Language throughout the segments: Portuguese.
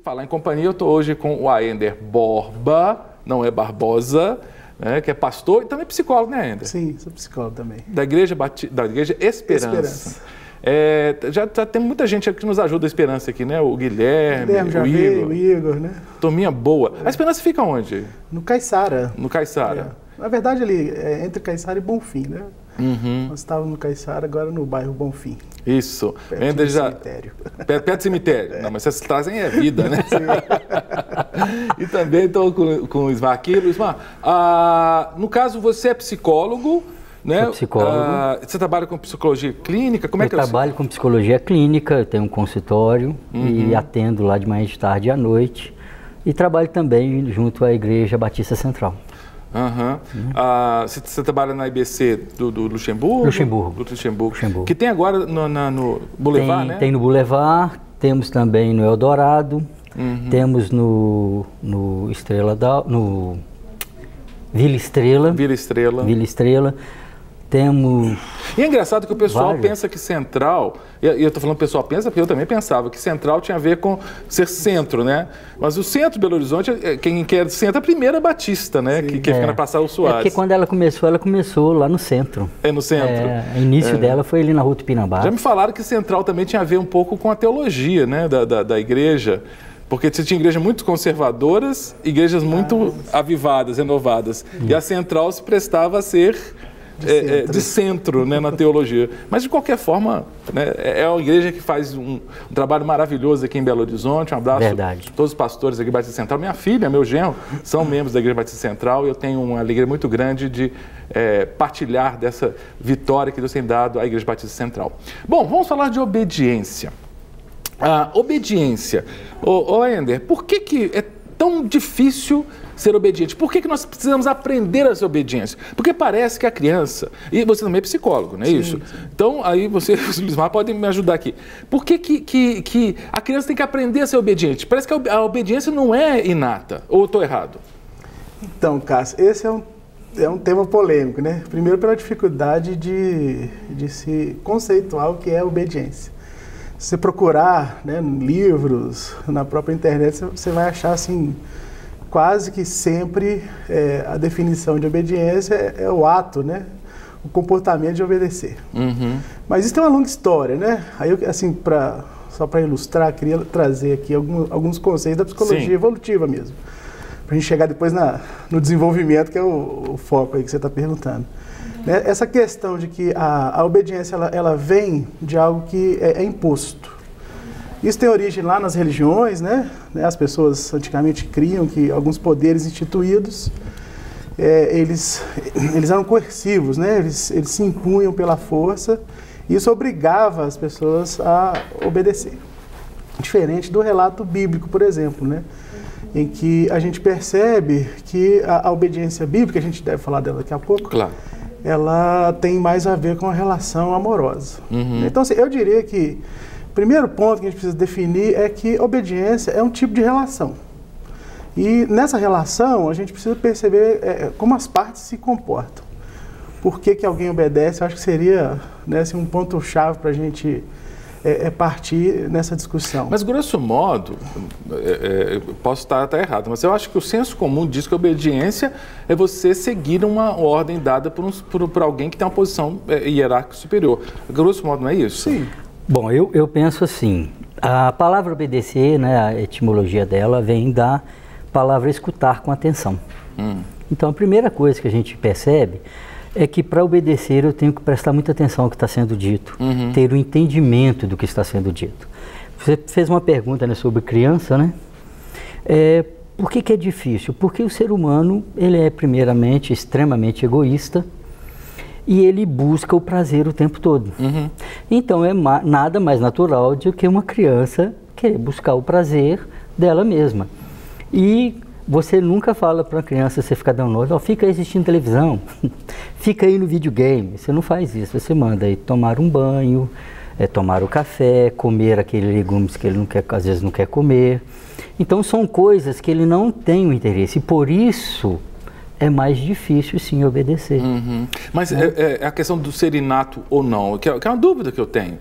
Falar em companhia, eu estou hoje com o Aender Borba, não é Barbosa, né, que é pastor e também psicólogo, né, Aender? Sim, sou psicólogo também. Da Igreja Esperança. Já tem muita gente que nos ajuda a Esperança aqui, né? O Guilherme o Igor, né? Turminha boa. A Esperança fica onde? No Caiçara. No Caiçara. Na verdade, ali, entre Caiçara e Bonfim, né? Uhum. Nós estávamos no Caiçara, agora no bairro Bonfim. Isso. Perto do cemitério. Perto do cemitério. Não, mas vocês trazem a vida, né? Sim. E também estou com o Ismar aqui. Ismar, no caso, você é psicólogo, né? Sou psicólogo. Você trabalha com psicologia clínica? Como é que eu trabalho com psicologia clínica, eu tenho um consultório e atendo lá de manhã, de tarde e à noite. E trabalho também junto à Igreja Batista Central. Você trabalha na IBC do Luxemburgo? Luxemburgo. Que tem agora no Boulevard, né? Tem no Boulevard, temos também no Eldorado, temos no Vila Estrela. Temos... E é engraçado que o pessoal pensa que Central, e eu estou falando que o pessoal pensa, porque eu também pensava que Central tinha a ver com ser centro, né? Mas o centro de Belo Horizonte, quem quer centro é a primeira Batista, né? Que fica na Praça Alço Soares. Porque quando ela começou lá no centro. É no centro? O início dela foi ali na Rua Tupinambá. Já me falaram que Central também tinha a ver um pouco com a teologia, né? Da igreja. Porque você tinha igrejas muito conservadoras, igrejas muito avivadas, renovadas. E a Central se prestava a ser de centro, né, na teologia. Mas, de qualquer forma, né, é uma igreja que faz um trabalho maravilhoso aqui em Belo Horizonte. Um abraço a todos os pastores da Igreja Batista Central. Minha filha, meu genro, são membros da Igreja Batista Central e eu tenho uma alegria muito grande de partilhar dessa vitória que Deus tem dado à Igreja Batista Central. Bom, vamos falar de obediência. A obediência. Aender, por que é tão difícil ser obediente? Por que nós precisamos aprender a ser obediente? Porque parece que a criança... E você também é psicólogo, não é isso? Sim. Então, aí você, Lismar, pode me ajudar aqui. Por que a criança tem que aprender a ser obediente? Parece que a obediência não é inata. Ou eu estou errado? Então, Cássio, esse é um tema polêmico, né? Primeiro pela dificuldade de se conceituar o que é obediência. Se você procurar, né, livros, na própria internet, você vai achar assim, quase que sempre a definição de obediência é o ato, né, o comportamento de obedecer. Mas isso tem uma longa história, né? Aí, assim, só para ilustrar, queria trazer aqui alguns conceitos da psicologia evolutiva mesmo, para a gente chegar depois no desenvolvimento, que é o foco aí que você está perguntando. Essa questão de que a obediência ela vem de algo que é imposto. Isso tem origem lá nas religiões, né? As pessoas antigamente criam que alguns poderes instituídos, eles eram coercivos, né? Eles se impunham pela força e isso obrigava as pessoas a obedecer. Diferente do relato bíblico, por exemplo, né? Em que a gente percebe que a obediência bíblica, a gente deve falar dela daqui a pouco, claro, ela tem mais a ver com a relação amorosa. Então, assim, eu diria que o primeiro ponto que a gente precisa definir é que obediência é um tipo de relação. E nessa relação, a gente precisa perceber como as partes se comportam. Por que alguém obedece? Eu acho que seria, né, assim, um ponto-chave para a gente partir nessa discussão. Mas, grosso modo, posso estar até errado, mas eu acho que o senso comum diz que a obediência é você seguir uma ordem dada por alguém que tem uma posição hierárquica superior. Grosso modo, não é isso? Sim. Bom, eu penso assim, a palavra obedecer, né, a etimologia dela vem da palavra escutar com atenção. Então, a primeira coisa que a gente percebe é que para obedecer eu tenho que prestar muita atenção ao que está sendo dito, ter o entendimento do que está sendo dito. Você fez uma pergunta, né, sobre criança, né? Por que é difícil? Porque o ser humano, ele é primeiramente extremamente egoísta e ele busca o prazer o tempo todo. Então é nada mais natural do que uma criança querer buscar o prazer dela mesma. E você nunca fala para uma criança, você fica dando nota, fica aí assistindo televisão, fica aí no videogame. Você não faz isso, você manda aí tomar um banho, tomar o café, comer aqueles legumes que ele não quer, às vezes não quer comer. Então são coisas que ele não tem o interesse e por isso é mais difícil sim obedecer. Mas a questão do ser inato ou não, que é uma dúvida que eu tenho.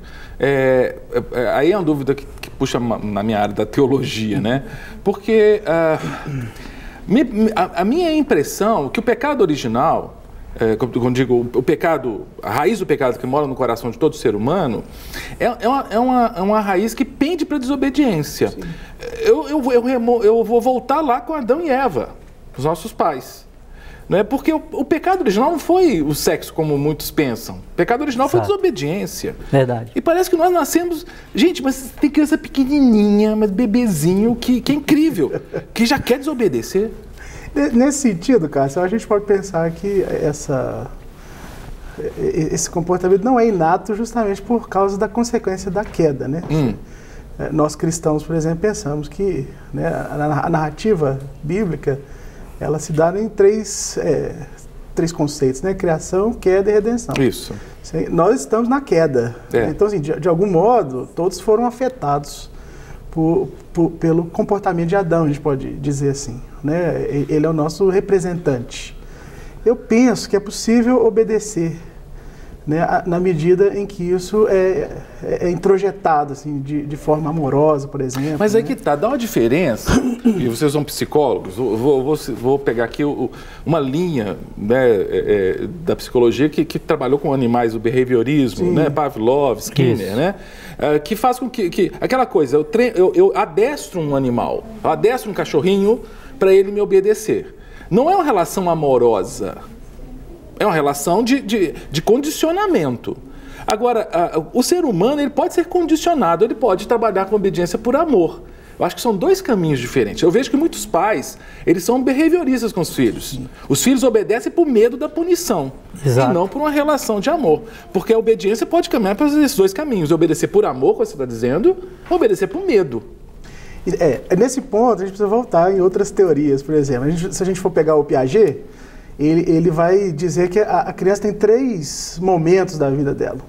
Aí é uma dúvida que puxa na minha área da teologia, né? Porque a minha impressão é que o pecado original, quando digo o pecado, a raiz do pecado que mora no coração de todo ser humano, é uma raiz que pende para a desobediência. Eu vou voltar lá com Adão e Eva, os nossos pais. Não é? Porque o pecado original não foi o sexo, como muitos pensam. O pecado original foi desobediência. Verdade. E parece que nós nascemos... Gente, mas tem criança pequenininha, mas bebezinho, que é incrível, que já quer desobedecer. Nesse sentido, Cássio, a gente pode pensar que esse comportamento não é inato justamente por causa da consequência da queda, né? Nós cristãos, por exemplo, pensamos que, né, a narrativa bíblica, ela se dá em três conceitos, né? Criação, queda e redenção. Isso. Nós estamos na queda. Então, assim, de algum modo, todos foram afetados pelo comportamento de Adão, a gente pode dizer assim, né? Ele é o nosso representante. Eu penso que é possível obedecer, né, na medida em que isso é introjetado assim, de forma amorosa, por exemplo. Mas aí que tá, dá uma diferença, e vocês são psicólogos, vou pegar aqui uma linha, né, da psicologia que trabalhou com animais, o behaviorismo, né, Pavlov, Skinner, né, que faz com que aquela coisa, eu adestro um animal, eu adestro um cachorrinho para ele me obedecer. Não é uma relação amorosa. É uma relação de condicionamento. Agora, o ser humano ele pode ser condicionado, ele pode trabalhar com obediência por amor. Eu acho que são dois caminhos diferentes. Eu vejo que muitos pais, eles são behavioristas com os filhos. Sim. Os filhos obedecem por medo da punição. Exato. E não por uma relação de amor. Porque a obediência pode caminhar para esses dois caminhos. Obedecer por amor, como você está dizendo, ou obedecer por medo. Nesse ponto, a gente precisa voltar em outras teorias. Por exemplo, se a gente for pegar o Piaget, ele vai dizer que a criança tem 3 momentos da vida dela.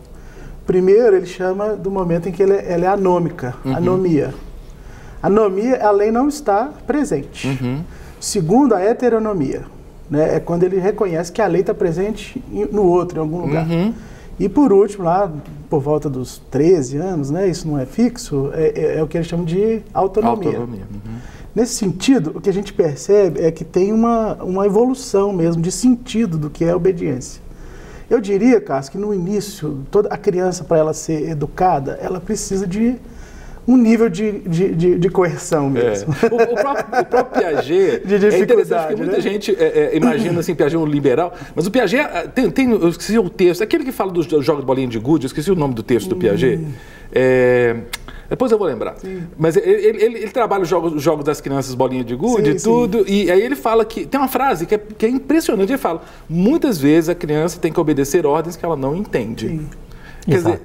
Primeiro, ele chama do momento em que ela é anômica, anomia. Anomia, a lei não está presente. Segundo, a heteronomia, né? É quando ele reconhece que a lei está presente no outro, em algum lugar. E por último, lá por volta dos 13 anos, né? Isso não é fixo, é o que eles chamam de autonomia. Nesse sentido, o que a gente percebe é que tem uma evolução mesmo de sentido do que é obediência. Eu diria, Cássio, que no início, toda a criança, para ela ser educada, ela precisa de um nível de coerção mesmo. O próprio Piaget é interessante, porque muita gente imagina assim, Piaget um liberal, mas o Piaget eu esqueci o texto, aquele que fala dos jogos de bolinha de gude, eu esqueci o nome do texto do Piaget. Depois eu vou lembrar. Sim. Mas ele trabalha os jogos das crianças, bolinha de gude e tudo. E aí ele fala que... Tem uma frase que é impressionante. Ele fala, muitas vezes a criança tem que obedecer ordens que ela não entende. Sim. Quer dizer,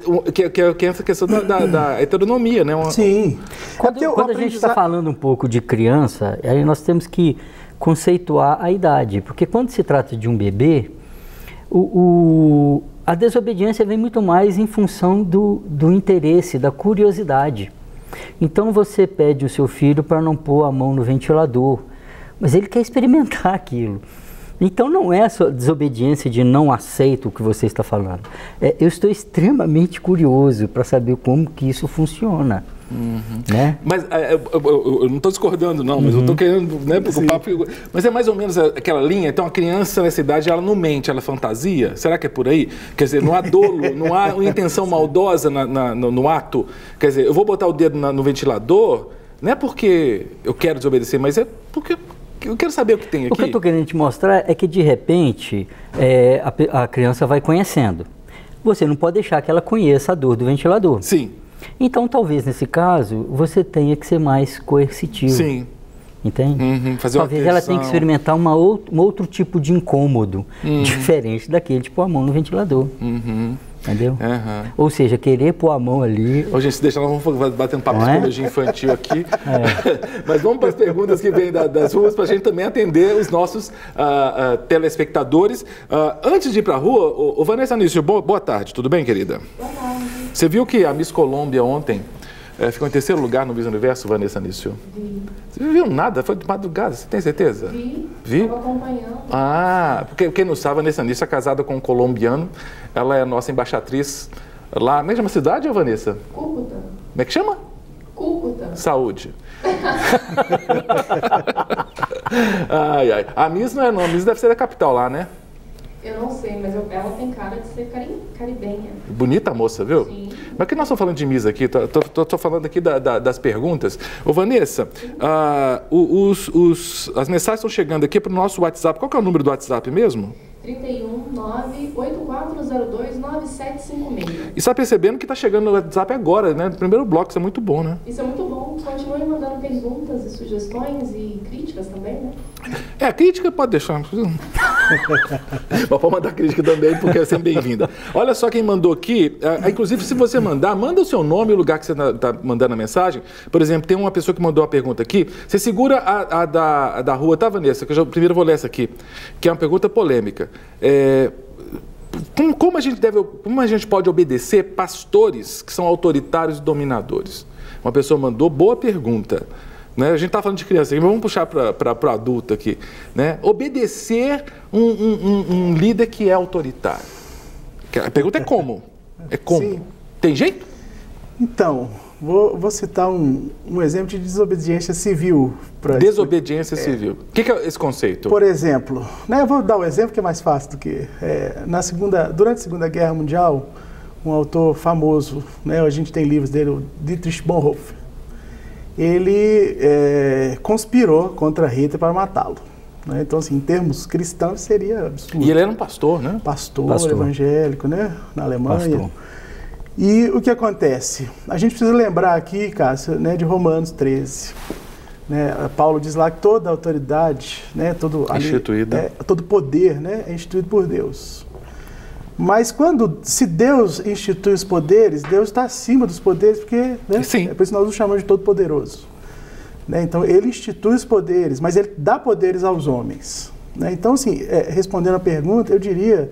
que é essa questão da heteronomia, né? Sim. Quando a gente está falando um pouco de criança, aí nós temos que conceituar a idade. Porque quando se trata de um bebê, a desobediência vem muito mais em função do interesse, da curiosidade. Então você pede o seu filho para não pôr a mão no ventilador, mas ele quer experimentar aquilo. Então não é só desobediência de não aceito o que você está falando. Eu estou extremamente curioso para saber como que isso funciona. Né? Mas eu não estou discordando não, mas eu estou querendo, né, porque o papo, mas é mais ou menos aquela linha. Então a criança nessa idade ela não mente, ela fantasia. Será que é por aí? Quer dizer, não há dolo, não há uma intenção maldosa no ato. Quer dizer, eu vou botar o dedo no ventilador, não é porque eu quero desobedecer, mas é porque eu quero saber o que tem aqui. O que eu estou querendo te mostrar é que de repente a criança vai conhecendo. Você não pode deixar que ela conheça a dor do ventilador. Sim. Então, talvez, nesse caso, você tenha que ser mais coercitivo. Sim. Entende? Fazer uma talvez ela tenha que experimentar um outro tipo de incômodo, diferente daquele de pôr a mão no ventilador. Entendeu? Ou seja, querer pôr a mão ali... Ô, gente, se deixar, nós vamos batendo papo de psicologia infantil aqui. Mas vamos para as perguntas que vêm das ruas, para a gente também atender os nossos telespectadores. Antes de ir para a rua, Vanessa Anício, boa tarde, tudo bem, querida? Boa tarde. Você viu que a Miss Colômbia ontem ficou em 3º lugar no Miss Universo, Vanessa Anício? Vi. Você não viu nada? Foi de madrugada, você tem certeza? Vi? Estava acompanhando. Porque quem não sabe, Vanessa Anício é casada com um colombiano. Ela é a nossa embaixatriz lá. Como é que chama a cidade, Vanessa? Cúcuta. Como é que chama? Cúcuta. Saúde. Ai, ai. A Miss não é não, a Miss deve ser da capital lá, né? Eu não sei, mas ela tem cara de ser caribenha. Bonita moça, viu? Sim. Mas que nós estamos falando de Miss aqui? Tô falando aqui das perguntas. Ô, Vanessa, as mensagens estão chegando aqui para o nosso WhatsApp. Qual que é o número do WhatsApp mesmo? 319-8402-9756. E está percebendo que está chegando no WhatsApp agora, né? No primeiro bloco, isso é muito bom, né? Isso é muito bom. Continue mandando perguntas e sugestões e críticas também, né? A crítica pode deixar. Mas pode mandar crítica também, porque é sempre bem-vinda. Olha só quem mandou aqui. Inclusive, se você mandar, manda o seu nome e o lugar que você está mandando a mensagem. Por exemplo, tem uma pessoa que mandou uma pergunta aqui. Você segura a da rua, tá, Vanessa? Que eu primeiro vou ler essa aqui, que é uma pergunta polêmica. Como a gente pode obedecer pastores que são autoritários e dominadores? Uma pessoa mandou, boa pergunta. Né? A gente está falando de criança, mas vamos puxar para o adulto aqui. Né? Obedecer um líder que é autoritário. A pergunta é como? É como? Sim. Tem jeito? Então, vou citar um exemplo de desobediência civil. Desobediência civil. O que é esse conceito? Por exemplo, né, eu vou dar um exemplo que é mais fácil do que... durante a Segunda Guerra Mundial, um autor famoso, né, a gente tem livros dele, o Dietrich Bonhoeffer, ele conspirou contra Hitler para matá-lo. Né? Então, assim, em termos cristãos, seria absurdo. E ele era um pastor, né? Pastor. Evangélico, né? Na Alemanha. Pastor. E o que acontece? A gente precisa lembrar aqui, Cássio, né, de Romanos 13. Né? Paulo diz lá que toda autoridade, né, todo poder, né, é instituído por Deus. Mas se Deus institui os poderes, Deus está acima dos poderes, porque, né, sim. É por isso que nós o chamamos de todo-poderoso. Né? Então, ele institui os poderes, mas ele dá poderes aos homens. Né? Então, assim, respondendo a pergunta, eu diria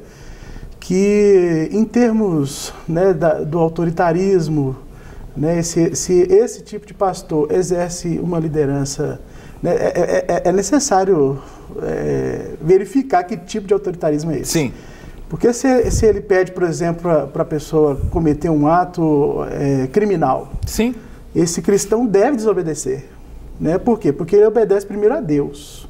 que, em termos, né, do autoritarismo, né, se esse tipo de pastor exerce uma liderança, né, é necessário verificar que tipo de autoritarismo é esse. Sim. Porque se ele pede, por exemplo, para a pessoa cometer um ato criminal, sim, esse cristão deve desobedecer. Né? Por quê? Porque ele obedece primeiro a Deus.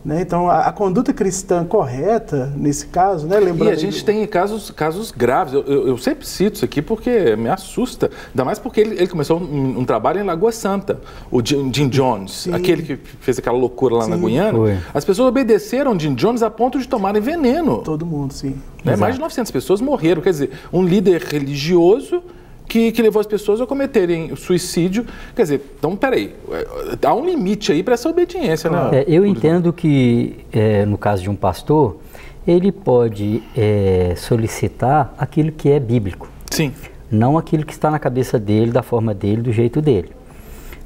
Né? Então, a conduta cristã correta, nesse caso, né? Lembrando, e a gente tem casos graves. Eu sempre cito isso aqui porque me assusta. Ainda mais porque ele começou um trabalho em Lagoa Santa, o Jim Jones, sim, aquele que fez aquela loucura lá, sim, na Guiana. Foi. As pessoas obedeceram Jim Jones a ponto de tomarem veneno. Todo mundo, sim. Né? Mais de 900 pessoas morreram. Quer dizer, um líder religioso que levou as pessoas a cometerem suicídio. Quer dizer, então, peraí, há um limite aí para essa obediência, né? Eu entendo que, no caso de um pastor, ele pode solicitar aquilo que é bíblico. Sim. Não aquilo que está na cabeça dele, da forma dele, do jeito dele.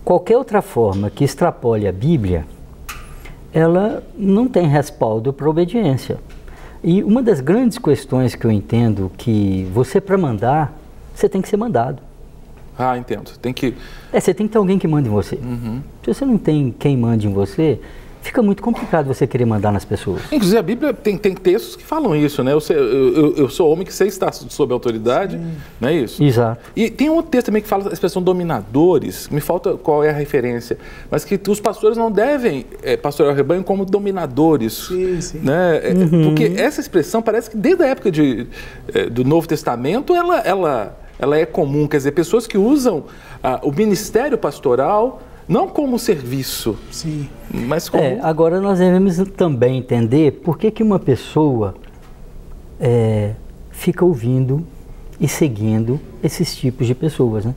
Qualquer outra forma que extrapole a Bíblia, ela não tem respaldo para obediência. E uma das grandes questões que eu entendo que você, para mandar, você tem que ser mandado. Ah, entendo. Tem que... você tem que ter alguém que mande em você. Uhum. Se você não tem quem mande em você, fica muito complicado você querer mandar nas pessoas. Inclusive, a Bíblia tem textos que falam isso, né? Eu sou homem que sei estar sob autoridade, sim, não é isso? Exato. E tem um outro texto também que fala da expressão dominadores, me falta qual é a referência, mas que os pastores não devem pastorear o rebanho como dominadores. Sim, sim. Né? Uhum. Porque essa expressão parece que desde a época do Novo Testamento ela é comum, quer dizer, pessoas que usam o ministério pastoral não como serviço, sim, mas como... Agora nós devemos também entender por que uma pessoa fica ouvindo e seguindo esses tipos de pessoas, né?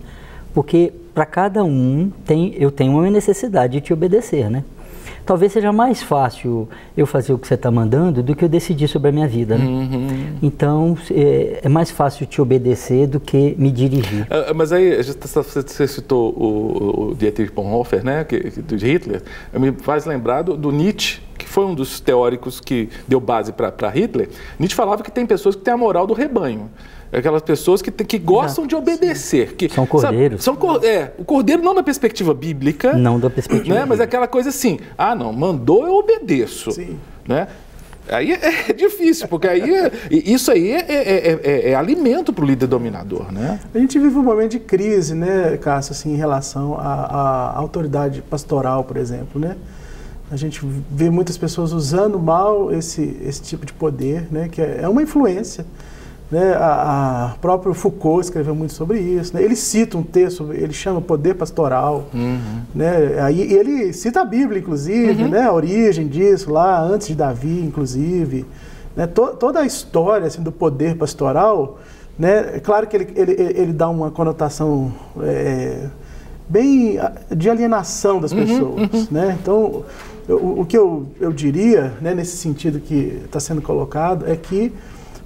Porque para cada um eu tenho uma necessidade de te obedecer, né? Talvez seja mais fácil eu fazer o que você está mandando do que eu decidir sobre a minha vida, né? Uhum. Então, é mais fácil te obedecer do que me dirigir. Mas aí, você citou o Dietrich Bonhoeffer, né, do Hitler, me faz lembrar do Nietzsche, que foi um dos teóricos que deu base para Hitler. Nietzsche falava que tem pessoas que têm a moral do rebanho. Aquelas pessoas que gostam de obedecer. Que, são cordeiros. O cordeiro não da perspectiva bíblica. Não da perspectiva né? Mas é aquela coisa assim, não, mandou, eu obedeço. Sim. Né? Aí é difícil, porque isso aí é alimento para o líder dominador, né? A gente vive um momento de crise, né, Cássio, assim, em relação à autoridade pastoral, por exemplo, né? A gente vê muitas pessoas usando mal esse tipo de poder, né, que é uma influência. Né? A próprio Foucault escreveu muito sobre isso, né? Ele cita um texto, ele chama poder pastoral, né? Aí ele cita a Bíblia, inclusive, né? A origem disso, lá antes de Davi, inclusive, né? Toda a história assim, do poder pastoral, né? É claro que ele dá uma conotação bem de alienação das pessoas, né? Então, o que eu diria, né, nesse sentido que está sendo colocado, é que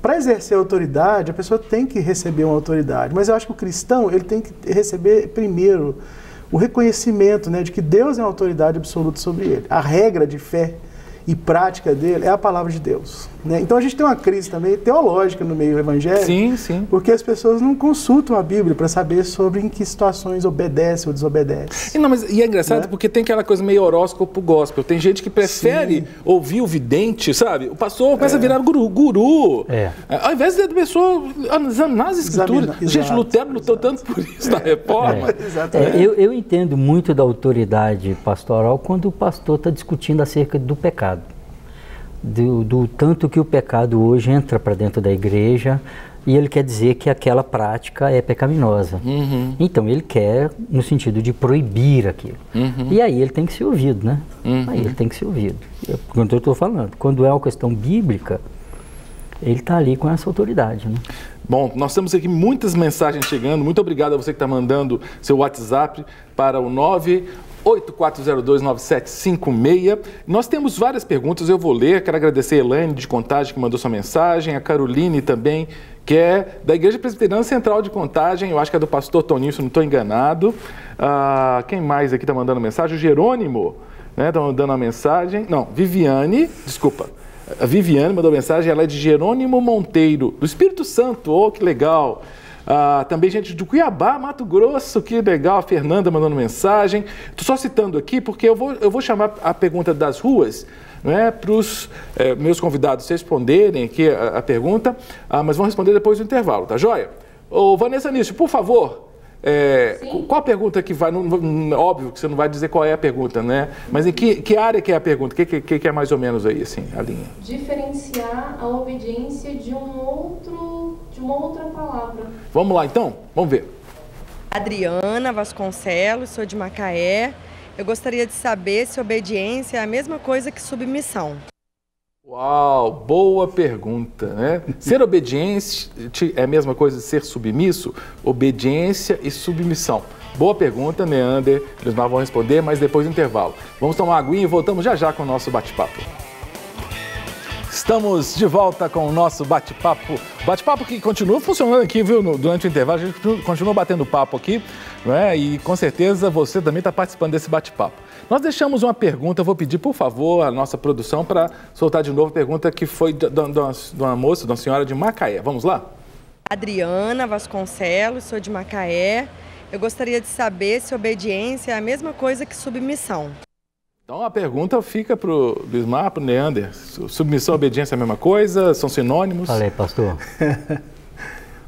para exercer autoridade, a pessoa tem que receber uma autoridade, mas eu acho que o cristão ele tem que receber primeiro o reconhecimento, né, de que Deus é uma autoridade absoluta sobre ele. A regra de fé e prática dele é a palavra de Deus, né? Então a gente tem uma crise também teológica no meio evangélico, sim. porque as pessoas não consultam a Bíblia para saber sobre em que situações obedece ou desobedece. E é engraçado, né? Porque tem aquela coisa meio horóscopo gospel. Tem gente que prefere ouvir o vidente, sabe? O pastor começa a virar guru. Ao invés da pessoa examinar as escrituras. Gente, Lutero lutou tanto por isso na reforma. Eu entendo muito da autoridade pastoral quando o pastor está discutindo acerca do pecado. Do tanto que o pecado hoje entra para dentro da igreja e ele quer dizer que aquela prática é pecaminosa. Então ele quer no sentido de proibir aquilo. E aí ele tem que ser ouvido, né? Aí ele tem que ser ouvido. Quando eu estou falando, quando é uma questão bíblica, ele está ali com essa autoridade, né? Bom, nós temos aqui muitas mensagens chegando. Muito obrigado a você que está mandando seu WhatsApp para o 984029756. Nós temos várias perguntas, eu vou ler. Quero agradecer a Elaine de Contagem que mandou sua mensagem, a Caroline também, que é da Igreja Presbiteriana Central de Contagem, eu acho que é do pastor Toninho, se não estou enganado. Quem mais aqui está mandando mensagem? O Jerônimo, né, está mandando uma mensagem. Não, Viviane, desculpa. A Viviane mandou mensagem, ela é de Jerônimo Monteiro, do Espírito Santo. Oh, que legal! Também gente de Cuiabá, Mato Grosso, que legal, a Fernanda mandando mensagem. Estou só citando aqui porque eu vou chamar a pergunta das ruas, né, para os meus convidados responderem aqui a pergunta, mas vão responder depois do intervalo, tá joia? Ô, Vanessa Nício, por favor, qual a pergunta que vai? Óbvio que você não vai dizer qual é a pergunta, né? Mas em que área que é a pergunta? O que é mais ou menos aí, assim, a linha? Diferenciar a obediência de uma outra palavra. Vamos lá, então? Vamos ver. Adriana Vasconcelos, sou de Macaé. Eu gostaria de saber se obediência é a mesma coisa que submissão. Uau, boa pergunta, né? Ser obediente é a mesma coisa de ser submisso? Obediência e submissão. Boa pergunta, Neander. Eles não vão responder, mas depois do intervalo. Vamos tomar uma aguinha e voltamos já com o nosso bate-papo. Estamos de volta com o nosso bate-papo. Bate-papo que continua funcionando aqui, viu? Durante o intervalo, a gente continua batendo papo aqui, não é? E com certeza você também está participando desse bate-papo. Nós deixamos uma pergunta, eu vou pedir, por favor, a nossa produção para soltar de novo a pergunta que foi de uma moça, de uma senhora de Macaé. Vamos lá? Adriana Vasconcelos, sou de Macaé. Eu gostaria de saber se obediência é a mesma coisa que submissão. Então a pergunta fica para o Bismar, para o Neander. Submissão e obediência é a mesma coisa? São sinônimos? Fala aí, pastor.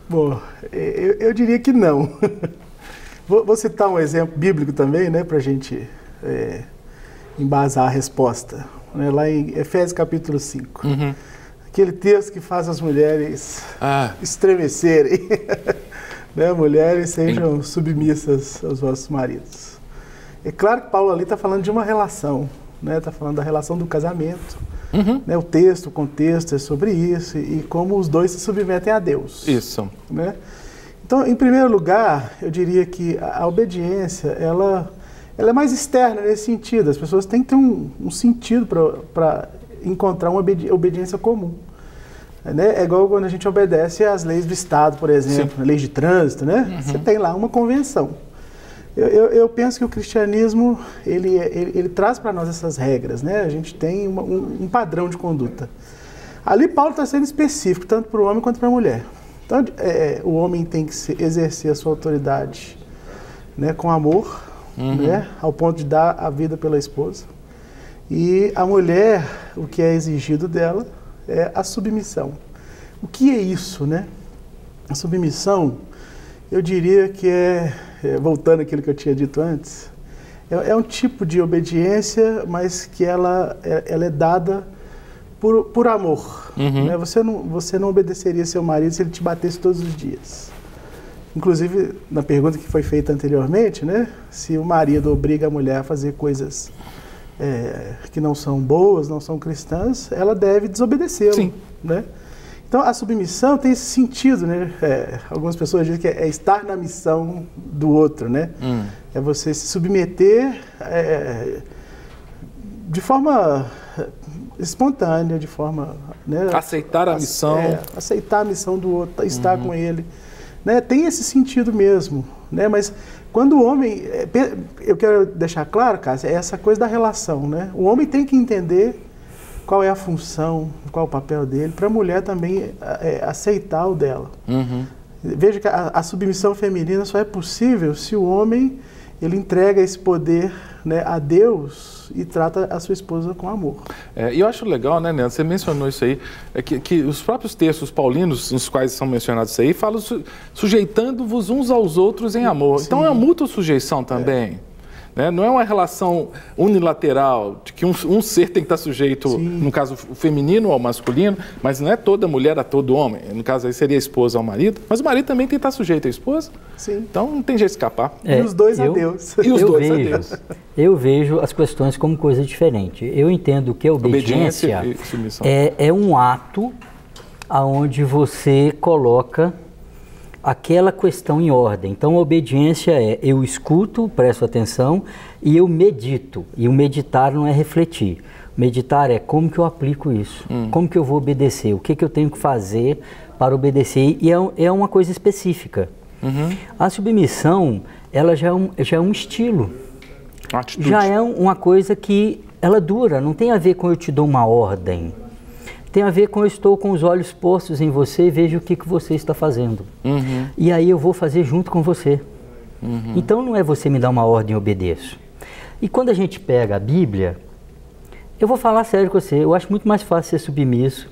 Bom, eu diria que não. Vou citar um exemplo bíblico também, né, para a gente embasar a resposta. Né, lá em Efésios capítulo 5. Aquele texto que faz as mulheres estremecerem. Né, mulheres sejam submissas aos vossos maridos. É claro que Paulo ali está falando de uma relação, né? Está falando da relação do casamento. Né? O contexto é sobre isso e como os dois se submetem a Deus. Isso. Né? Então, em primeiro lugar, eu diria que a obediência, ela é mais externa nesse sentido. As pessoas têm que ter um sentido para encontrar uma obediência comum. Né? É igual quando a gente obedece às leis do Estado, por exemplo, leis de trânsito, né? Você tem lá uma convenção. Eu penso que o cristianismo, ele traz para nós essas regras, né? A gente tem um padrão de conduta. Ali Paulo está sendo específico, tanto para o homem quanto para a mulher. Então, o homem tem que exercer a sua autoridade, né, com amor, né, ao ponto de dar a vida pela esposa. E a mulher, o que é exigido dela, é a submissão. O que é isso, né? A submissão, eu diria que voltando àquilo que eu tinha dito antes, é um tipo de obediência, mas que ela é dada por amor. Né? Você não obedeceria seu marido se ele te batesse todos os dias. Inclusive, na pergunta que foi feita anteriormente, né? Se o marido obriga a mulher a fazer coisas que não são boas, não são cristãs, ela deve desobedecê-lo. Né? Então, a submissão tem esse sentido, né? Algumas pessoas dizem que é estar na missão do outro, né? É você se submeter de forma espontânea, de forma... Né? Aceitar a missão. Aceitar a missão do outro, estar com ele. Né? Tem esse sentido mesmo, né? Mas quando o homem... eu quero deixar claro, Cássia, é essa coisa da relação, né? O homem tem que entender qual é a função, qual é o papel dele, para a mulher também aceitar o dela. Veja que a submissão feminina só é possível se o homem ele entrega esse poder, né, a Deus e trata a sua esposa com amor. E eu acho legal, né, Neto? Você mencionou isso aí, que os próprios textos paulinos, nos quais são mencionados isso aí, falam sujeitando-vos uns aos outros em amor. Sim. Então é uma mútua sujeição também. Né? Não é uma relação unilateral, de que um ser tem que estar sujeito, sim, no caso o feminino ao masculino, mas não é toda mulher a todo homem. No caso aí seria a esposa ao marido, mas o marido também tem que estar sujeito à esposa. Sim. Então não tem jeito de escapar. E os dois a Deus. E os dois a Deus. Eu vejo as questões como coisa diferente. Eu entendo que a obediência é um ato onde você coloca aquela questão em ordem. Então, a obediência eu escuto, presto atenção e eu medito. E o meditar não é refletir. Meditar é como que eu aplico isso, como que eu vou obedecer, o que eu tenho que fazer para obedecer. E é uma coisa específica. A submissão, ela já é um estilo. Atitude. Já é uma coisa que ela dura, não tem a ver com eu te dou uma ordem. Tem a ver com eu estou com os olhos postos em você e vejo o que você está fazendo. E aí eu vou fazer junto com você. Então não é você me dar uma ordem e obedeço. E quando a gente pega a Bíblia, eu vou falar sério com você, eu acho muito mais fácil ser submisso,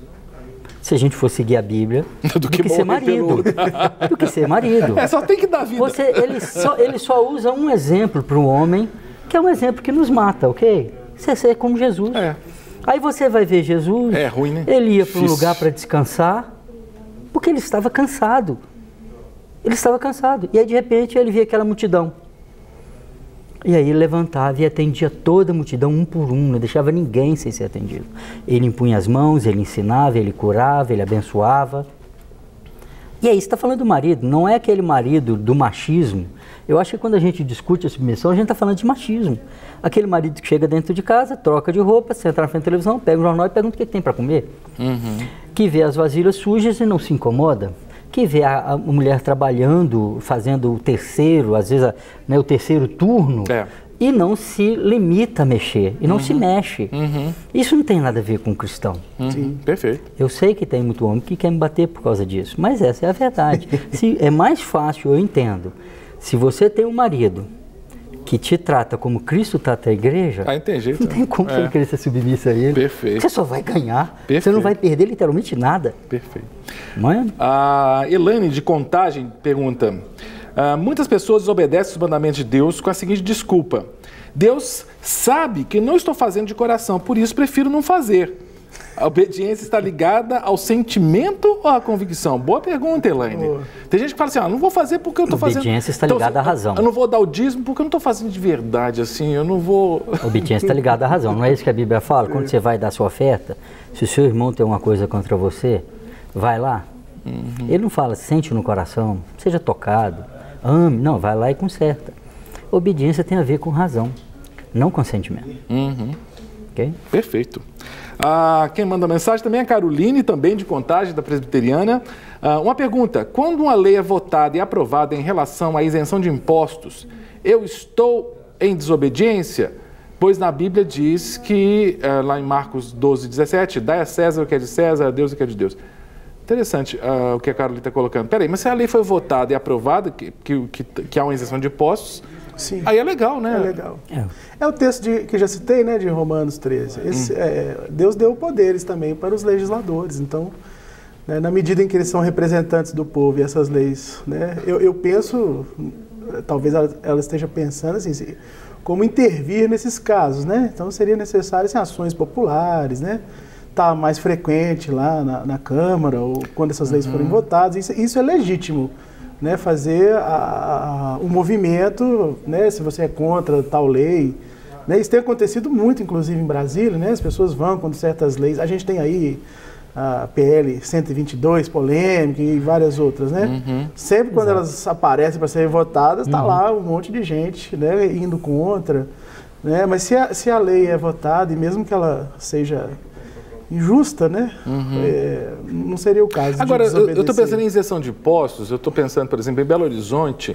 se a gente for seguir a Bíblia, do que ser marido. Do que ser marido. Só tem que dar vida. Ele só usa um exemplo para o homem, que é um exemplo que nos mata, ok? Você ser como Jesus. Aí você vai ver Jesus, ruim, né? Ele ia para um lugar para descansar, porque ele estava cansado. Ele estava cansado. E aí, de repente, ele via aquela multidão. E aí ele levantava e atendia toda a multidão, um por um, não deixava ninguém sem ser atendido. Ele impunha as mãos, ele ensinava, ele curava, ele abençoava. E aí, você está falando do marido, não é aquele marido do machismo. Eu acho que quando a gente discute a submissão, a gente está falando de machismo. Aquele marido que chega dentro de casa, troca de roupa, senta na frente da televisão, pega um jornal e pergunta o que tem para comer. Que vê as vasilhas sujas e não se incomoda. Que vê a mulher trabalhando, fazendo o terceiro, às vezes o terceiro turno, e não se limita a mexer, e não se mexe. Isso não tem nada a ver com o cristão. Sim, perfeito. Eu sei que tem muito homem que quer me bater por causa disso, mas essa é a verdade. É mais fácil, eu entendo. Se você tem um marido que te trata como Cristo trata a igreja, não tem como você querer ser submisso a ele. Perfeito. Você só vai ganhar. Você não vai perder literalmente nada. Perfeito. Não é? A Elaine de Contagem pergunta: muitas pessoas desobedecem os mandamentos de Deus com a seguinte desculpa: Deus sabe que não estou fazendo de coração, por isso prefiro não fazer. A obediência está ligada ao sentimento ou à convicção? Boa pergunta, Elaine. Tem gente que fala assim, não vou fazer porque eu estou fazendo... A obediência está ligada à razão. Eu não vou dar o dízimo porque eu não estou fazendo de verdade, assim, eu não vou... A obediência está ligada à razão, não é isso que a Bíblia fala? Quando você vai dar sua oferta, se o seu irmão tem uma coisa contra você, vai lá. Ele não fala, sente no coração, seja tocado, ame, não, vai lá e conserta. Obediência tem a ver com razão, não com sentimento. Okay? Perfeito. Quem manda mensagem também é a Caroline, também de Contagem, da Presbiteriana. Uma pergunta: quando uma lei é votada e aprovada em relação à isenção de impostos, eu estou em desobediência? Pois na Bíblia diz que, lá em Marcos 12:17, dai a César o que é de César, a Deus o que é de Deus. Interessante o que a Caroline está colocando. Peraí, mas se a lei foi votada e aprovada, que há uma isenção de impostos, Sim. Aí é legal, né? É legal. É o texto que já citei, né, de Romanos 13. Deus deu poderes também para os legisladores. Então, né, na medida em que eles são representantes do povo e essas leis, né, eu penso, talvez ela esteja pensando assim, como intervir nesses casos, né? Então seria necessário assim, ações populares, né? Tá mais frequente lá na Câmara ou quando essas leis forem votadas. Isso é legítimo, né? Fazer o movimento, né? Se você é contra tal lei, né? Isso tem acontecido muito, inclusive em Brasília, né? As pessoas vão contra certas leis. A gente tem aí a PL 122, polêmica e várias outras, né? Sempre quando elas aparecem para serem votadas, está lá um monte de gente, né, indo contra, né? Mas se a lei é votada, e mesmo que ela seja injusta, né? Não seria o caso. Agora, eu estou pensando em isenção de impostos, eu estou pensando, por exemplo, em Belo Horizonte,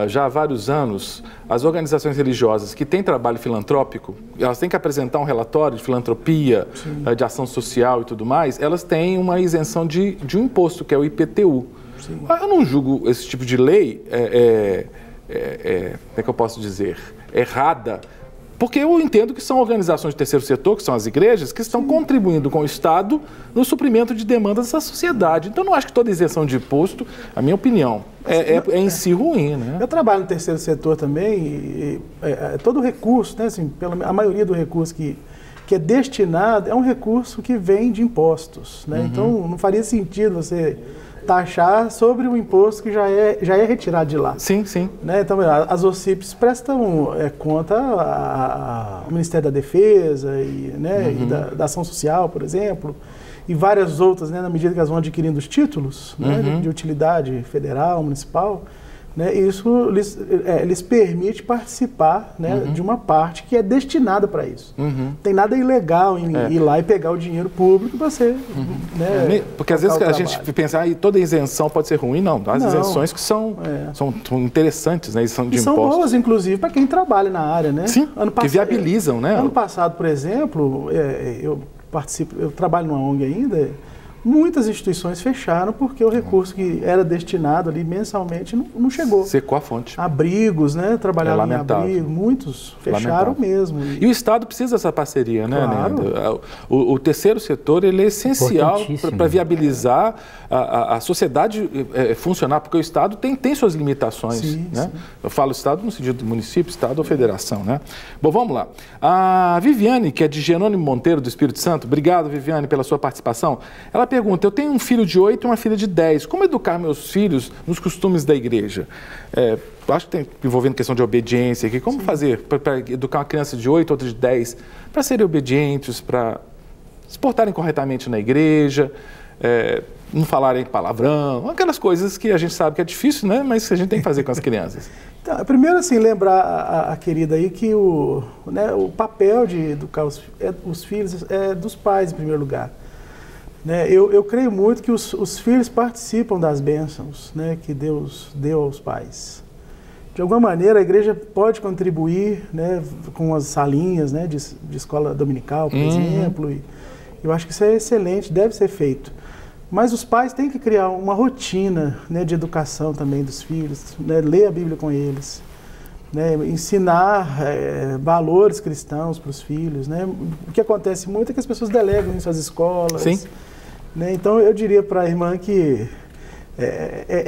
já há vários anos, as organizações religiosas que têm trabalho filantrópico, elas têm que apresentar um relatório de filantropia, de ação social e tudo mais, elas têm uma isenção de um imposto, que é o IPTU. Sim. Eu não julgo esse tipo de lei, como é que eu posso dizer, errada, porque eu entendo que são organizações de terceiro setor, que são as igrejas, que estão contribuindo com o Estado no suprimento de demandas da sociedade. Então, eu não acho que toda isenção de imposto, a minha opinião, é em si ruim, né? Eu trabalho no terceiro setor também e todo o recurso, né, assim, a maioria do recurso que é destinado é um recurso que vem de impostos, né? Então, não faria sentido você taxar sobre o imposto que já é retirado de lá. Sim, sim. Né? Então, as OCIPs prestam conta ao Ministério da Defesa e, né, e da Ação Social, por exemplo, e várias outras, né, na medida que elas vão adquirindo os títulos, né, de utilidade federal, municipal, né, isso lhes permite participar, né, de uma parte que é destinada para isso. Não tem nada ilegal em ir lá e pegar o dinheiro público para você... Né, porque às vezes a gente pensa que toda isenção pode ser ruim, não. As isenções que são interessantes, né, são de impostos. São boas, inclusive, para quem trabalha na área, né? Sim, que viabilizam, né? Ano passado, por exemplo, eu trabalho numa ONG ainda. Muitas instituições fecharam porque o recurso que era destinado ali mensalmente não chegou. Secou a fonte. Abrigos, né? Trabalhavam em abrigo, muitos fecharam mesmo. E o Estado precisa dessa parceria, né? Claro. O terceiro setor ele é essencial para viabilizar a sociedade funcionar, porque o Estado tem suas limitações. Sim, né? Sim. Eu falo Estado no sentido de município, Estado ou federação, né? Bom, vamos lá. A Viviane, que é de Jerônimo Monteiro, do Espírito Santo, obrigado, Viviane, pela sua participação. Ela pergunta, eu tenho um filho de 8 e uma filha de 10, como educar meus filhos nos costumes da igreja? Acho que tem envolvendo questão de obediência aqui, como fazer para educar uma criança de 8, outra de 10, para serem obedientes, para se portarem corretamente na igreja, não falarem palavrão, aquelas coisas que a gente sabe que é difícil, né? Mas que a gente tem que fazer com as crianças. Então, primeiro, assim, lembrar a querida aí que o papel de educar os filhos é dos pais, em primeiro lugar. Né? Eu creio muito que os filhos participam das bênçãos, né, que Deus deu aos pais. De alguma maneira, a igreja pode contribuir, né, com as salinhas, né, de escola dominical, por exemplo. E eu acho que isso é excelente, deve ser feito. Mas os pais têm que criar uma rotina, né, de educação também dos filhos, né, ler a Bíblia com eles, né, ensinar valores cristãos para os filhos. Né? O que acontece muito é que as pessoas delegam isso às escolas. Sim. Né? Então, eu diria para a irmã que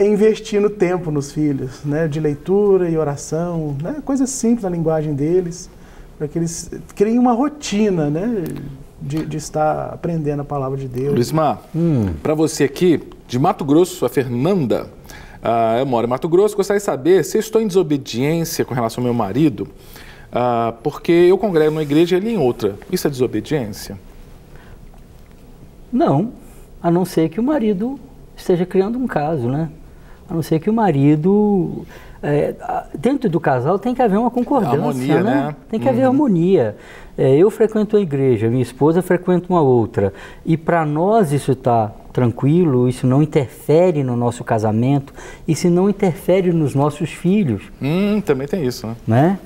investir no tempo nos filhos, né, de leitura e oração, né, coisas simples na linguagem deles, para que eles criem uma rotina, né, de estar aprendendo a palavra de Deus. Luizmar, para você aqui, de Mato Grosso, a Fernanda, eu moro em Mato Grosso, gostaria de saber se eu estou em desobediência com relação ao meu marido, porque eu congrego numa igreja e ele em outra. Isso é desobediência? Não, a não ser que o marido esteja criando um caso, né? A não ser que o marido... dentro do casal tem que haver uma concordância, harmonia, né? Tem que haver harmonia. Eu frequento a igreja, minha esposa frequenta uma outra. E para nós isso está tranquilo, isso não interfere no nosso casamento, isso não interfere nos nossos filhos. Também tem isso, né?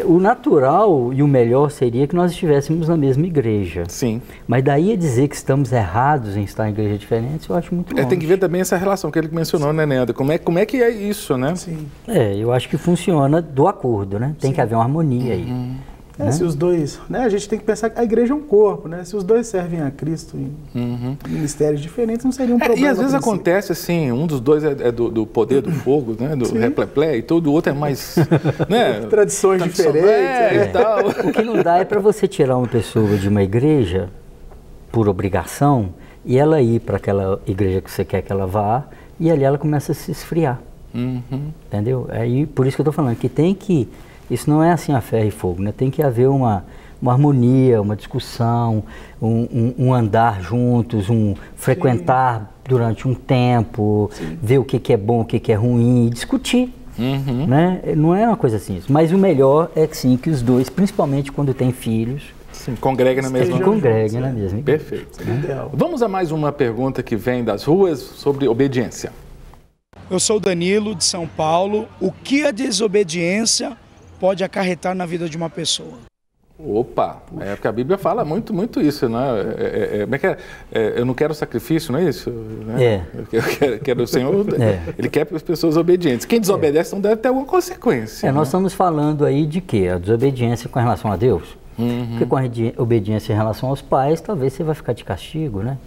O natural e o melhor seria que nós estivéssemos na mesma igreja. Sim. Mas daí a dizer que estamos errados em estar em igrejas diferentes, eu acho muito longe. Tem que ver também essa relação que ele mencionou, né, Neandro? Como é que é isso, né? Sim. Eu acho que funciona do acordo, né? Tem que haver uma harmonia aí. Né? Se os dois, né, a gente tem que pensar que a igreja é um corpo, né? Se os dois servem a Cristo em ministérios diferentes, não seria um problema. E às vezes acontece assim, um dos dois é do poder do fogo, né? Do repleplé, e todo o outro é mais, né? Tradições diferentes. E tal. O que não dá é para você tirar uma pessoa de uma igreja por obrigação e ela ir para aquela igreja que você quer que ela vá e ali ela começa a se esfriar. Entendeu? Aí, por isso que eu estou falando que isso não é assim a ferro e fogo, né? Tem que haver uma harmonia, uma discussão, um andar juntos, frequentar durante um tempo, ver o que é bom, o que é ruim, e discutir. Né? Não é uma coisa assim. Mas o melhor é que sim, que os dois, principalmente quando tem filhos, congreguem na mesma igreja. Perfeito. Ideal. Vamos a mais uma pergunta que vem das ruas sobre obediência. Eu sou o Danilo, de São Paulo. O que a desobediência pode acarretar na vida de uma pessoa? Opa, porque a Bíblia fala muito isso, né? Eu não quero sacrifício, não é isso? Né? Eu quero o Senhor, Ele quer as pessoas obedientes. Quem desobedece não deve ter alguma consequência. Nós estamos falando aí de quê? A desobediência com relação a Deus? Porque com a obediência em relação aos pais, talvez você vai ficar de castigo, né?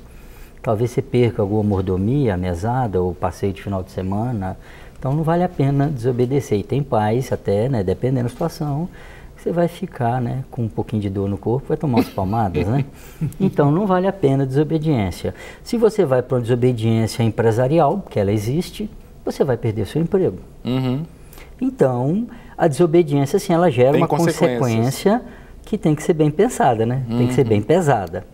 Talvez você perca alguma mordomia, a mesada, ou passeio de final de semana. Então não vale a pena desobedecer. E tem pais até, né, dependendo da situação, você vai ficar, né, com um pouquinho de dor no corpo, vai tomar umas palmadas, né? Então não vale a pena desobediência. Se você vai para uma desobediência empresarial, que ela existe, você vai perder seu emprego. Então, a desobediência, assim, ela gera uma consequência que tem que ser bem pensada, né? Tem que ser bem pesada.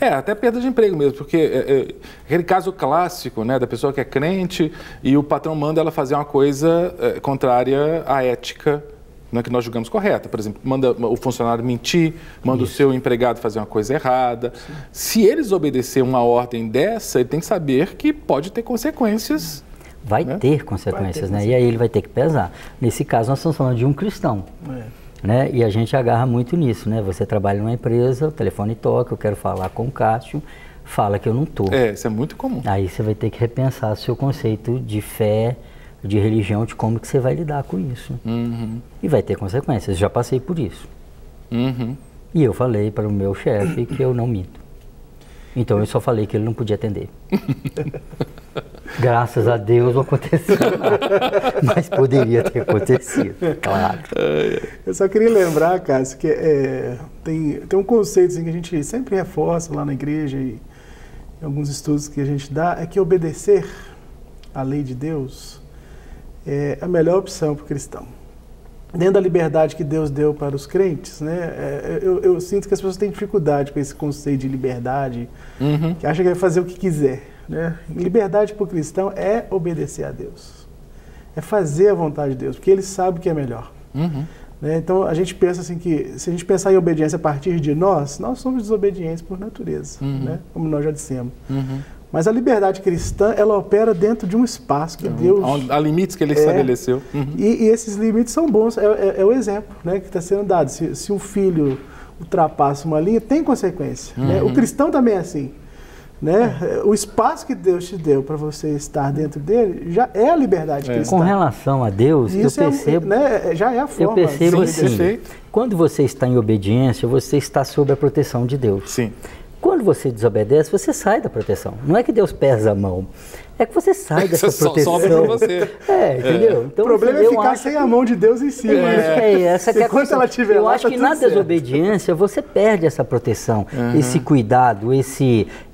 Até perda de emprego mesmo, porque aquele caso clássico, né, da pessoa que é crente e o patrão manda ela fazer uma coisa contrária à ética, né, que nós julgamos correta. Por exemplo, manda o funcionário mentir, manda o seu empregado fazer uma coisa errada. Sim. Se eles obedecer uma ordem dessa, ele tem que saber que pode ter consequências. Vai ter consequências, né? E aí ele vai ter que pesar. Nesse caso, nós estamos falando de um cristão. Né? E a gente agarra muito nisso, né? Você trabalha numa empresa, o telefone toca, eu quero falar com o Cássio, fala que eu não estou. Isso é muito comum. Aí você vai ter que repensar o seu conceito de fé, de religião, de como que você vai lidar com isso. E vai ter consequências, já passei por isso. E eu falei para o meu chefe que eu não minto. Então eu só falei que ele não podia atender. Graças a Deus não aconteceu nada, mas poderia ter acontecido, claro. Eu só queria lembrar, Cássio, que tem um conceito assim, que a gente sempre reforça lá na igreja e em alguns estudos que a gente dá, é que obedecer à lei de Deus é a melhor opção para o cristão. Dentro da liberdade que Deus deu para os crentes, né, eu sinto que as pessoas têm dificuldade com esse conceito de liberdade, que acha que vai fazer o que quiser. Né? Liberdade para o cristão é obedecer a Deus, é fazer a vontade de Deus, porque Ele sabe o que é melhor. Né? Então a gente pensa assim que, se a gente pensar em obediência a partir de nós somos desobedientes por natureza, né? Como nós já dissemos. Mas a liberdade cristã, ela opera dentro de um espaço que Deus... Há limites que Ele estabeleceu. E esses limites são bons, é o exemplo, né, que está sendo dado. Se um filho ultrapassa uma linha, tem consequência. Né? O cristão também é assim. Né? O espaço que Deus te deu para você estar dentro dele já é a liberdade cristã. Com relação a Deus, eu percebo... já é a forma. Eu percebo assim, quando você está em obediência, você está sob a proteção de Deus. Sim. Quando você desobedece, você sai da proteção. Não é que Deus pesa a mão, é que você sai dessa proteção. Sobra para você. Entendeu? Então, o problema é ficar sem a mão de Deus em cima. Essa que é a questão. Ela tiver eu acho que na desobediência você perde essa proteção, esse cuidado,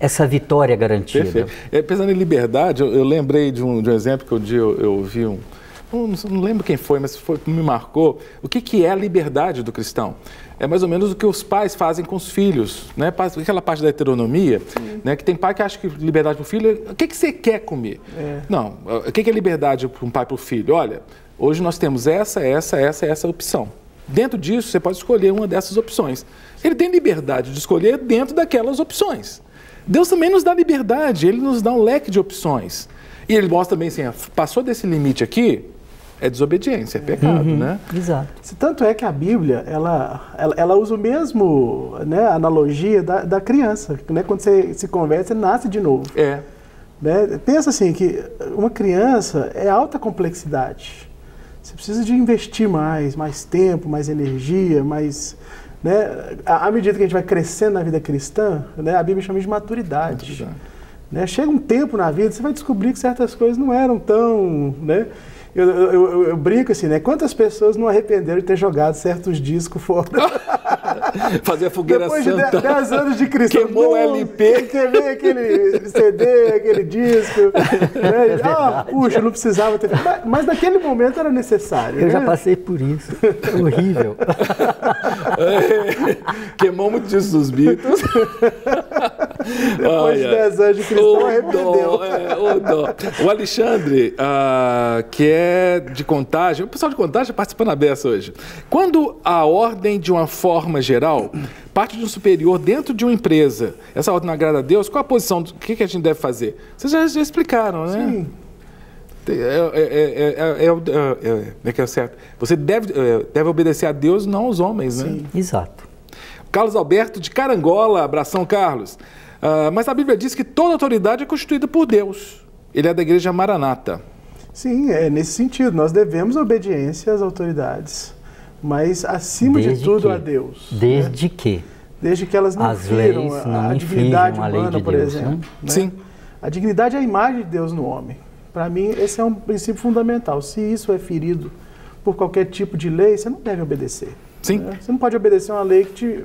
essa vitória garantida. Perfeito. Pensando em liberdade, eu lembrei de um exemplo que um dia eu ouvi não lembro quem foi, mas me marcou. O que é a liberdade do cristão? É mais ou menos o que os pais fazem com os filhos, né? Aquela parte da heteronomia, né? Que tem pai que acha que liberdade para o filho é o que você quer comer. Não, o que é liberdade para um pai para o filho? Olha, hoje nós temos essa opção. Dentro disso, você pode escolher uma dessas opções. Ele tem liberdade de escolher dentro daquelas opções. Deus também nos dá liberdade, Ele nos dá um leque de opções. E Ele mostra também assim, passou desse limite aqui, é desobediência, é pecado, né? Exato. Tanto é que a Bíblia, ela usa o mesmo, né, analogia da criança, né? Quando você se converte, você nasce de novo. Né? Pensa assim, que uma criança é alta complexidade. Você precisa de investir mais tempo, mais energia, mais... Né? À medida que a gente vai crescendo na vida cristã, né, a Bíblia chama de maturidade. Né? Chega um tempo na vida, você vai descobrir que certas coisas não eram tão... Né? Eu brinco assim, né? Quantas pessoas não arrependeram de ter jogado certos discos fora? Fazer a fogueira depois santa. Depois de 10 anos de cristão. Queimou o LP. Queimei aquele CD, aquele disco. Né? Puxa, não precisava ter... Mas naquele momento era necessário. Eu né? já passei por isso. Horrível. Queimou muito disso dos Beatles. Depois de 10 anos de cristão, arrependeu. O Alexandre, que é de Contagem, o pessoal de Contagem participando na beça hoje. Quando a ordem de uma forma geral parte de um superior dentro de uma empresa, essa ordem não agrada a Deus, qual a posição, o que a gente deve fazer? Vocês já explicaram, né? Sim. É que é certo. Você deve obedecer a Deus, não aos homens, né? Sim. Exato. Carlos Alberto de Carangola, abração, Carlos. Mas a Bíblia diz que toda autoridade é constituída por Deus. Ele é da igreja Maranata. Sim, é nesse sentido. Nós devemos obediência às autoridades, mas acima de tudo a Deus. Desde né? que? Desde que elas não firam a dignidade humana, por exemplo. Né? Sim. A dignidade é a imagem de Deus no homem. Para mim, esse é um princípio fundamental. Se isso é ferido por qualquer tipo de lei, você não deve obedecer. Sim. Né? Você não pode obedecer a uma lei que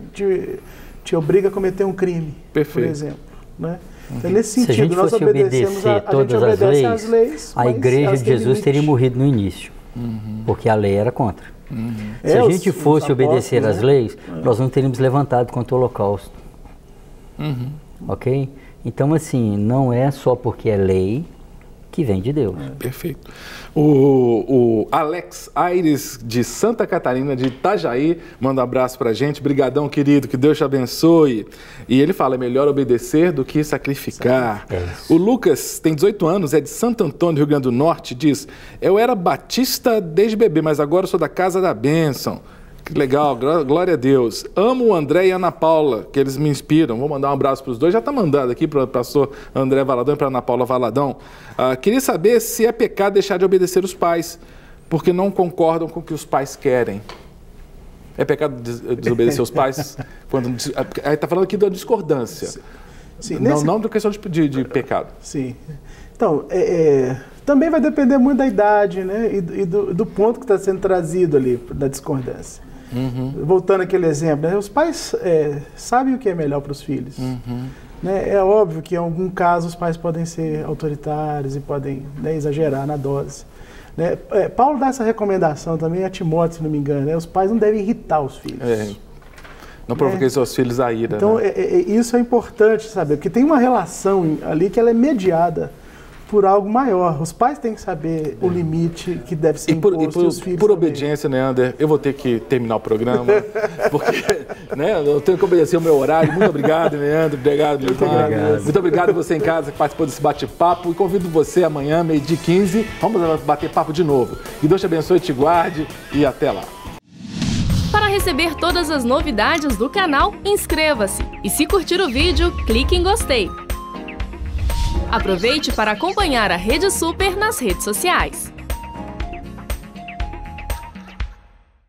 te obriga a cometer um crime, por exemplo. Né? Então, nesse sentido, se a gente nós fosse obedecemos obedecer todas as leis, a igreja de Jesus teria morrido no início, porque a lei era contra. Se a gente fosse obedecer às leis, nós não teríamos levantado contra o holocausto. Ok? Então, assim, não é só porque é lei que vem de Deus. Perfeito. O Alex Aires, de Santa Catarina, de Itajaí, manda um abraço pra gente. Brigadão, querido, que Deus te abençoe. E ele fala, é melhor obedecer do que sacrificar. O Lucas tem 18 anos, é de Santo Antônio, Rio Grande do Norte, diz, eu era batista desde bebê, mas agora sou da Casa da Bênção. Que legal, glória a Deus. Amo o André e a Ana Paula, que eles me inspiram. Vou mandar um abraço para os dois. Já está mandado aqui para o pastor André Valadão e para a Ana Paula Valadão. Queria saber se é pecado deixar de obedecer os pais, porque não concordam com o que os pais querem. É pecado desobedecer os pais? Aí está falando aqui da discordância. Sim, não da questão de pecado. Sim. Então, também vai depender muito da idade, né? E do ponto que está sendo trazido ali, da discordância. Voltando àquele exemplo, né? Os pais sabem o que é melhor para os filhos. Né? É óbvio que em algum caso os pais podem ser autoritários e podem, né, exagerar na dose. Né? Paulo dá essa recomendação também a Timóteo, se não me engano, né? Os pais não devem irritar os filhos. Não provoquei seus filhos a ira. Então, né? Isso é importante saber, porque tem uma relação ali que ela é mediada por algo maior. Os pais têm que saber o limite que deve ser imposto aos filhos. Por obediência, né, Ander? Eu vou ter que terminar o programa, porque né, eu tenho que obedecer o meu horário. Muito obrigado, Leandro. Obrigado, Gilmar. Muito obrigado a você em casa que participou desse bate-papo. E convido você amanhã, 12h15. Vamos bater papo de novo. Que Deus te abençoe, te guarde e até lá. Para receber todas as novidades do canal, inscreva-se. E se curtir o vídeo, clique em gostei. Aproveite para acompanhar a Rede Super nas redes sociais.